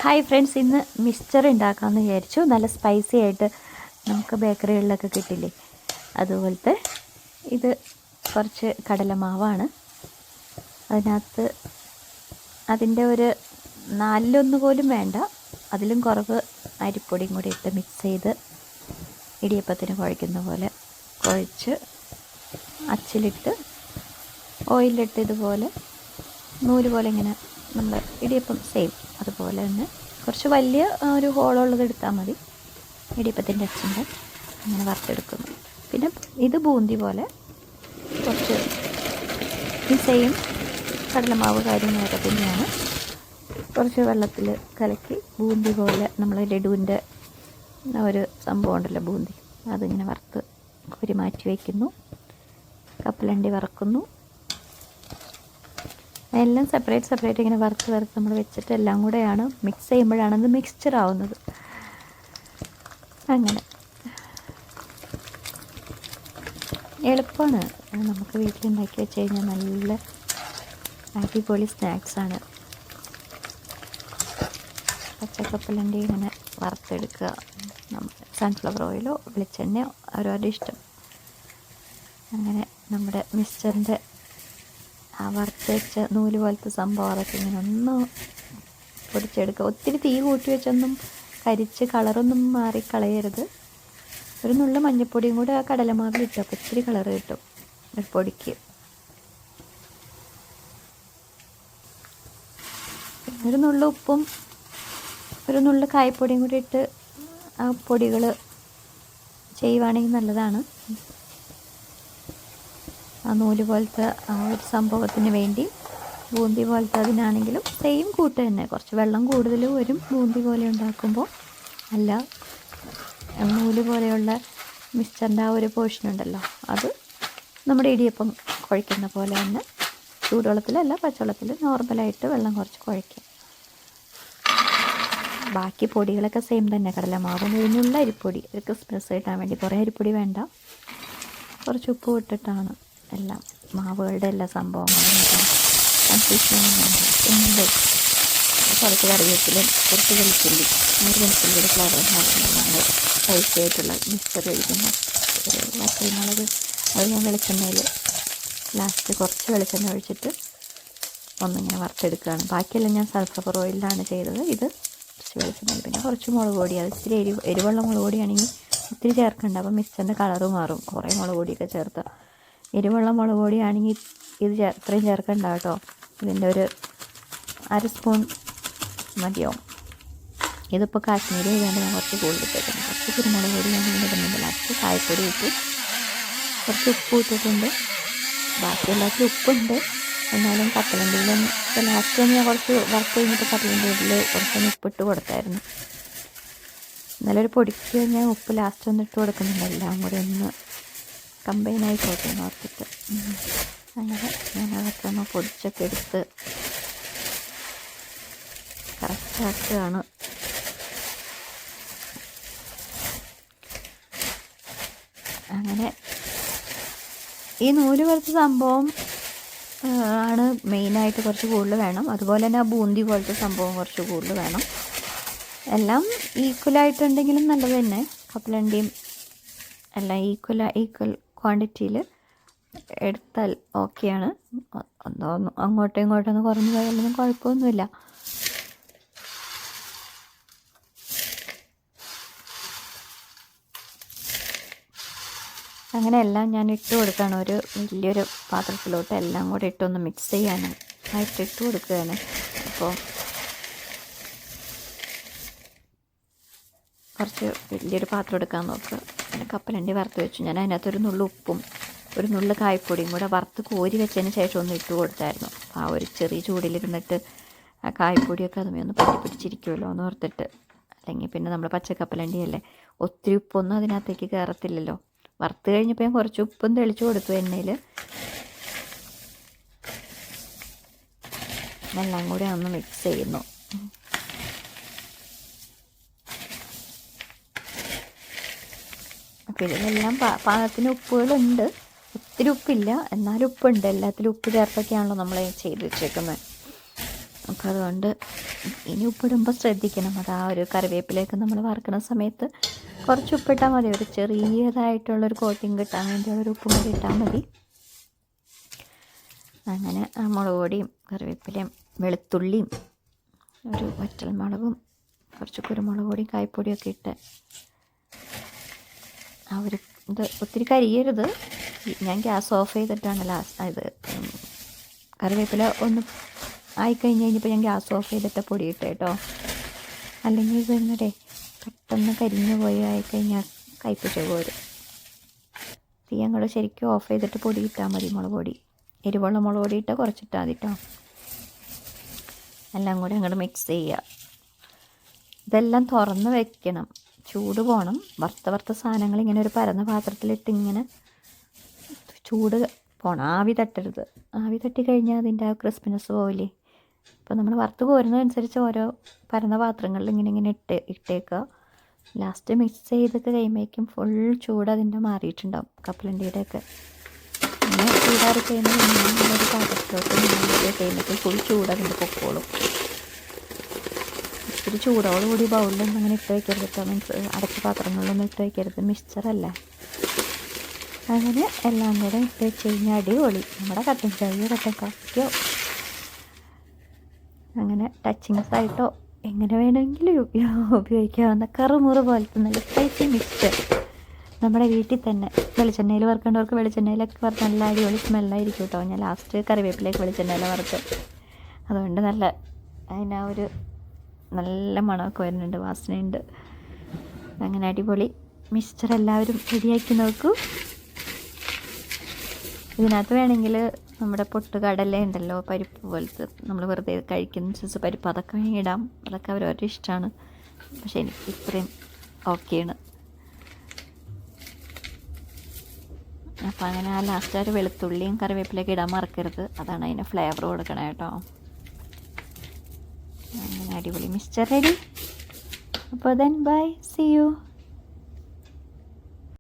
Hi friends, ഇന്ന് mixture ഉണ്ടാക്കാമെന്ന് വിചാരിച്ചു. നല്ല സ്പൈസി ആയിട്ട് നമുക്ക് ബേക്കറികളിലൊക്കെ കിട്ടില്ലേ, അതുപോലത്തെ. ഇത് കുറച്ച് കടലമാവാണ്. അതിനകത്ത് അതിൻ്റെ ഒരു നാലിലൊന്ന് പോലും വേണ്ട, അതിലും കുറവ് അരിപ്പൊടിയും കൂടി ഇട്ട് മിക്സ് ചെയ്ത് ഇടിയപ്പത്തിന് കുഴയ്ക്കുന്ന പോലെ കുഴച്ച് അച്ചിലിട്ട് ഓയിലിട്ട് ഇതുപോലെ നൂല് പോലെ ഇങ്ങനെ നമ്മൾ ഇടിയപ്പം സെയിം അതുപോലെ തന്നെ കുറച്ച് വലിയ ഒരു ഹോളുള്ളത് എടുത്താൽ മതി. ഇടിയപ്പത്തിൻ്റെ അച്ചിൻ്റെ അങ്ങനെ വറുത്തെടുക്കുന്നു. പിന്നെ ഇത് ബൂന്തി പോലെ കുറച്ച് ഈ സെയിം കടലമാവ് കാര്യങ്ങളൊക്കെ തന്നെയാണ്. കുറച്ച് വെള്ളത്തിൽ കലക്കി ബൂന്തി പോലെ നമ്മൾ ലഡുവിൻ്റെ ഒരു സംഭവം ഉണ്ടല്ലോ, ബൂന്തി, അതിങ്ങനെ വറുത്ത് കോരി മാറ്റി വയ്ക്കുന്നു. കപ്പലണ്ടി വറക്കുന്നു. എല്ലാം സെപ്പറേറ്റ് ഇങ്ങനെ വറുത്ത് നമ്മൾ വെച്ചിട്ട് എല്ലാം കൂടെയാണ് മിക്സ് ചെയ്യുമ്പോഴാണ് അത് മിക്സ്ചർ ആവുന്നത്. അങ്ങനെ എളുപ്പമാണ്, നമുക്ക് വീട്ടിലുണ്ടാക്കി വെച്ച് കഴിഞ്ഞാൽ നല്ല അടിപൊളി സ്നാക്സാണ്. പച്ചക്കപ്പലണ്ടി ഇങ്ങനെ വറുത്തെടുക്കുക. സൺഫ്ലവർ ഓയിലോ വെളിച്ചെണ്ണയോ അവരവരുടെ ഇഷ്ടം. അങ്ങനെ നമ്മുടെ മിക്സ്ചറിൻ്റെ ആ വറുത്ത് വെച്ച നൂല് പോലത്തെ സംഭവം അതൊക്കെ ഇങ്ങനെ ഒന്ന് പൊടിച്ചെടുക്കുക. ഒത്തിരി തീ കൂട്ടി വെച്ചൊന്നും കരിച്ച് കളറൊന്നും മാറിക്കളയരുത്. ഒരു നുള്ള മഞ്ഞൾപ്പൊടിയും കൂടെ ആ കടലമാവിൽ ഇട്ടു, അപ്പോൾ ഇത്തിരി കളറ് കിട്ടും ഒരു പൊടിക്ക്. ഒരു നുള്ള ഉപ്പും ഒരു നുള്ള കായപ്പൊടിയും കൂടി ഇട്ട് ആ പൊടികൾ ചെയ്യുവാണെങ്കിൽ നല്ലതാണ്. ആ നൂല് പോലത്തെ ആ ഒരു സംഭവത്തിന് വേണ്ടി ബൂന്തി പോലത്തെ അതിനാണെങ്കിലും സെയിം കൂട്ട് തന്നെ. കുറച്ച് വെള്ളം കൂടുതൽ വരും ബൂന്തി പോലെ ഉണ്ടാക്കുമ്പോൾ. അല്ല, നൂല് പോലെയുള്ള മിക്സ്ചറിൻ്റെ ആ ഒരു പോർഷൻ ഉണ്ടല്ലോ, അത് നമ്മുടെ ഇടിയപ്പം കുഴയ്ക്കുന്ന പോലെ തന്നെ ചൂടുവെള്ളത്തിലല്ല, പച്ചവെള്ളത്തിൽ നോർമലായിട്ട് വെള്ളം കുറച്ച് കുഴയ്ക്കുക. ബാക്കി പൊടികളൊക്കെ സെയിം തന്നെ. കടലമാവും ഉഴുന്നുള്ള അരിപ്പൊടി ഒരു ക്രിസ്മസ് കിട്ടാൻ വേണ്ടി കുറേ അരിപ്പൊടി വേണ്ട, കുറച്ച് ഉപ്പ് ഇട്ടിട്ടാണ് എല്ലാം മാവുകളുടെ എല്ലാ സംഭവങ്ങളും. കൺഫ്യൂഷനൊന്നും വേണ്ട. കുറച്ച് കറിവേപ്പിലും കുറച്ച് വെളുത്തുള്ളി, വെളുത്തുള്ളിയുടെ ഫ്ലേവർ നമ്മൾ സ്പൈസി ആയിട്ടുള്ള മിക്സ്ചർ കഴിക്കുന്ന വറ്റൽമുളക് അത് ഞാൻ വെളിച്ചെണ്ണയിൽ ലാസ്റ്റ് കുറച്ച് വെളിച്ചെണ്ണ ഒഴിച്ചിട്ട് ഒന്നിങ്ങനെ വറുത്തെടുക്കുകയാണ്. ബാക്കിയെല്ലാം ഞാൻ സൺഫ്ലവർ ഓയിലാണ് ചെയ്തത്. ഇത് കുറച്ച് വെളിച്ചെണ്ണയിൽ പിന്നെ കുറച്ച് മുളക് പൊടി, അത് ഇത്തിരി എരിവുള്ള മുളക് പൊടിയാണെങ്കിൽ ഒത്തിരി ചേർക്കണ്ട, അപ്പം മിക്സ്ചറിൻ്റെ കളറ് മാറും. കുറേ മുളക് പൊടിയൊക്കെ ചേർത്ത്. എരിവുള്ള മുളക് പൊടിയാണെങ്കിൽ ഇത് ഇത്രയും ചേർക്കണ്ട കേട്ടോ. ഇതിൻ്റെ ഒരു 1/2 സ്പൂൺ മതിയാവും. ഇതിപ്പോൾ കാശ്മീരി ആയതുകൊണ്ട് ഞാൻ കുറച്ച് കൂടുതൽ ചേർക്കുന്നു. കുറച്ച് കുരുമുളക് പൊടി ഞാൻ ഇടുന്നുണ്ട്. ലാസ്റ്റ് കായപ്പൊടി ഇട്ട് കുറച്ച് ഉപ്പ് ഇട്ടിട്ടുണ്ട്. ബാക്കി എല്ലാത്തിലും ഉപ്പുണ്ട്, എന്നാലും കപ്പലണ്ടിയിലും ലാസ്റ്റ് ഞാൻ കുറച്ച് വറുത്ത് കഴിഞ്ഞിട്ട് കപ്പലണ്ടിയിൽ കുറച്ചൊന്ന് ഉപ്പിട്ട് കൊടുത്തായിരുന്നു. നല്ലൊരു പൊടിക്ക് ഞാൻ ഉപ്പ് ലാസ്റ്റ് ഒന്ന് ഇട്ട് കൊടുക്കുന്നുണ്ട്. എല്ലാം കൂടി ഒന്ന് കമ്പൈനായി പോട്ടെ ഓർത്തിട്ട്. അങ്ങനെ ഞാൻ അതൊക്കെ ഒന്ന് പൊടിച്ചൊക്കെ എടുത്ത് കറക്റ്റാക്കുകയാണ്. അങ്ങനെ ഈ നൂല് പോലത്തെ സംഭവം ആണ് മെയിനായിട്ട് കുറച്ച് കൂടുതൽ വേണം. അതുപോലെ തന്നെ ആ ബൂന്തി പോലത്തെ സംഭവം കുറച്ച് കൂടുതൽ വേണം. എല്ലാം ഈക്വലായിട്ടുണ്ടെങ്കിലും നല്ലത് തന്നെ. കപ്പലണ്ടിയും എല്ലാം ഈക്വൽ ക്വാണ്ടിറ്റിയിൽ എടുത്താൽ ഓക്കെയാണ്. അങ്ങോട്ടും ഇങ്ങോട്ടൊന്ന് കുറഞ്ഞു പോയാലൊന്നും കുഴപ്പമൊന്നുമില്ല. അങ്ങനെ എല്ലാം ഞാൻ ഇട്ട് കൊടുക്കുകയാണ്. ഒരു വലിയൊരു പാത്രത്തിലോട്ട് എല്ലാം കൂടെ ഇട്ടൊന്ന് മിക്സ് ചെയ്യാനായിട്ട് ഇട്ട് കൊടുക്കുകയാണ്. അപ്പോൾ കുറച്ച് വലിയൊരു പാത്രം എടുക്കാൻ നോക്കുക. പിന്നെ കപ്പലണ്ടി വറുത്ത് വെച്ചു. ഞാൻ അതിനകത്തൊരു നുള്ളു ഉപ്പും ഒരു നുള്ളു കായപ്പൊടിയും കൂടെ വറുത്ത് കോരി വെച്ചതിന് ശേഷം ഒന്ന് ഇട്ട് കൊടുത്തായിരുന്നു. അപ്പോൾ ആ ഒരു ചെറിയ ചൂടിലിരുന്നിട്ട് ആ കായപ്പൊടിയൊക്കെ അതുമേ ഒന്ന് പിടിച്ചിരിക്കുമല്ലോ എന്ന് ഓർത്തിട്ട്. അല്ലെങ്കിൽ പിന്നെ നമ്മൾ പച്ചക്കപ്പലണ്ടിയല്ലേ, ഒത്തിരി ഉപ്പൊന്നും അതിനകത്തേക്ക് കയറത്തില്ലല്ലോ. വറുത്ത് കഴിഞ്ഞപ്പോൾ ഞാൻ കുറച്ച് ഉപ്പും തെളിച്ച് കൊടുത്തു എണ്ണയിൽ. എല്ലാം കൂടി ഒന്ന് മിക്സ് ചെയ്യുന്നു. അപ്പോൾ ഇതിലെല്ലാം പാകത്തിന് ഉപ്പുകളുണ്ട്. ഒത്തിരി ഉപ്പില്ല, എന്നാലും ഉപ്പുണ്ട്. എല്ലാത്തിലും ഉപ്പ് ചേർത്തൊക്കെയാണല്ലോ നമ്മൾ ചെയ്ത് വെച്ചേക്കുന്നത്. അപ്പോൾ അതുകൊണ്ട് ഇനി ഉപ്പിടുമ്പോൾ ശ്രദ്ധിക്കണം. അത് ആ ഒരു കറിവേപ്പിലേക്ക് നമ്മൾ വറുക്കുന്ന സമയത്ത് കുറച്ച് ഉപ്പിട്ടാൽ മതി. ഒരു ചെറിയതായിട്ടുള്ളൊരു കോട്ടിങ് കിട്ടാൻ വേണ്ടിയുള്ളൊരു ഉപ്പും കൂടി ഇട്ടാൽ മതി. അങ്ങനെ ആ മുളക് പൊടിയും കറിവേപ്പിലയും വെളുത്തുള്ളിയും ഒരു വറ്റൽമുളകും കുറച്ച് കുരുമുളക് പൊടിയും കായ്പ്പൊടിയൊക്കെ ഇട്ട് ആ ഒരു ഇത് ഒത്തിരി കരിയരുത്. ഞാൻ ഗ്യാസ് ഓഫ് ചെയ്തിട്ടാണ് ഇത് കറിവേപ്പില ഒന്ന് ആയിക്കഴിഞ്ഞ് കഴിഞ്ഞപ്പോൾ ഞാൻ ഗ്യാസ് ഓഫ് ചെയ്തിട്ട് പൊടിയിട്ട് കേട്ടോ. അല്ലെങ്കിൽ ഇതെങ്ങനെ പെട്ടെന്ന് കരിഞ്ഞു പോയി ആയിക്കഴിഞ്ഞാൽ കയ്പിച്ച് പോരും. തീ അങ്ങോട്ട് ശരിക്കും ഓഫ് ചെയ്തിട്ട് പൊടി ഇട്ടാൽ മതി. മുളക് പൊടി എരിവുള്ള മുളക് പൊടി ഇട്ട് കുറച്ചിട്ടാൽ മതി കേട്ടോ. എല്ലാം കൂടി അങ്ങോട്ട് മിക്സ് ചെയ്യുക. ഇതെല്ലാം തുറന്ന് വെക്കണം, ചൂട് പോകണം. വറുത്ത സാധനങ്ങൾ ഇങ്ങനെ ഒരു പരന്ന പാത്രത്തിലിട്ട് ഇങ്ങനെ ചൂട് പോകണം. ആവി തട്ടരുത്. ആവി തട്ടി കഴിഞ്ഞാൽ അതിൻ്റെ ആ ക്രിസ്പിനെസ് പോവില്ലേ. അപ്പോൾ നമ്മൾ വറുത്ത് പോരുന്നതനുസരിച്ച് ഓരോ പരന്ന പാത്രങ്ങളിൽ ഇങ്ങനെ ഇട്ടേക്കുക. ലാസ്റ്റ് മിക്സ് ചെയ്തൊക്കെ കഴിയുമ്പോഴേക്കും ഫുൾ ചൂട് അതിൻ്റെ മാറിയിട്ടുണ്ടാവും. കപ്പലണ്ടിയുടെയൊക്കെ അങ്ങനെ ചൂടാറി കഴിയുമ്പോൾ ഒരു പാത്രത്തിലോട്ട് കഴിയുമ്പോഴേക്കും ഫുൾ ചൂട് അതിൻ്റെ പൊക്കോളും. ഇത്തിരി ചൂടോടുകൂടി ബൗളിലൊന്നും അങ്ങനെ ഇട്ട് വയ്ക്കരുത് കേട്ടോ. മീൻസ് അടച്ച പാത്രങ്ങളിലൊന്നും ഇട്ട് വയ്ക്കരുത്. മിക്സ്ചറല്ലേ. അങ്ങനെ എല്ലാം കൂടെ ഇട്ട് വെച്ച് കഴിഞ്ഞാൽ അടിപൊളി നമ്മുടെ കട്ടൻ ചായയോ കട്ടൻ കാപ്പിയോ അങ്ങനെ ടച്ചിങ്സ് ആയിട്ടോ എങ്ങനെ വേണമെങ്കിലും ഉപയോഗിക്കാവുന്ന കറുമുറ് പോലത്തെ നല്ല സ്പൈസി മിക്സ്ചർ നമ്മുടെ വീട്ടിൽ തന്നെ. വെളിച്ചെണ്ണയിൽ വറുക്കേണ്ടവർക്ക് വെളിച്ചെണ്ണയിലൊക്കെ വറുത്ത് നല്ല അടിപൊളി സ്മെല്ലായിരിക്കും കേട്ടോ. ഞാൻ ലാസ്റ്റ് കറിവേപ്പിലേക്ക് വെളിച്ചെണ്ണയിൽ വറുത്ത്, അതുകൊണ്ട് നല്ല അതിനാ ഒരു നല്ല മണമൊക്കെ വരുന്നുണ്ട്, വാസനയുണ്ട്. അങ്ങനെ അടിപൊളി മിക്സ്ചർ എല്ലാവരും റെഡിയാക്കി നോക്കൂ. ഇതിനകത്ത് വേണമെങ്കിൽ നമ്മുടെ പൊട്ടുകടല ഉണ്ടല്ലോ, പരിപ്പ് പോലത്തെ നമ്മൾ വെറുതെ കഴിക്കുന്ന പരിപ്പ്, അതൊക്കെ വേണമെങ്കിൽ ഇടാം. അതൊക്കെ അവരവരുടെ ഇഷ്ടമാണ്. പക്ഷേ എനിക്ക് ഇത്രയും ഓക്കെയാണ്. അപ്പോൾ അങ്ങനെ ആ ലാസ്റ്റ് ഒരു വെളുത്തുള്ളിയും കറിവേപ്പിലൊക്കെ ഇടാൻ മറക്കരുത്. അതാണ് അതിന് ഫ്ലേവർ കൊടുക്കണം കേട്ടോ. അങ്ങനെ അടിപൊളി മിക്സ്ചർ റെഡി. അപ്പോൾ ദെൻ ബൈ, സീ യു.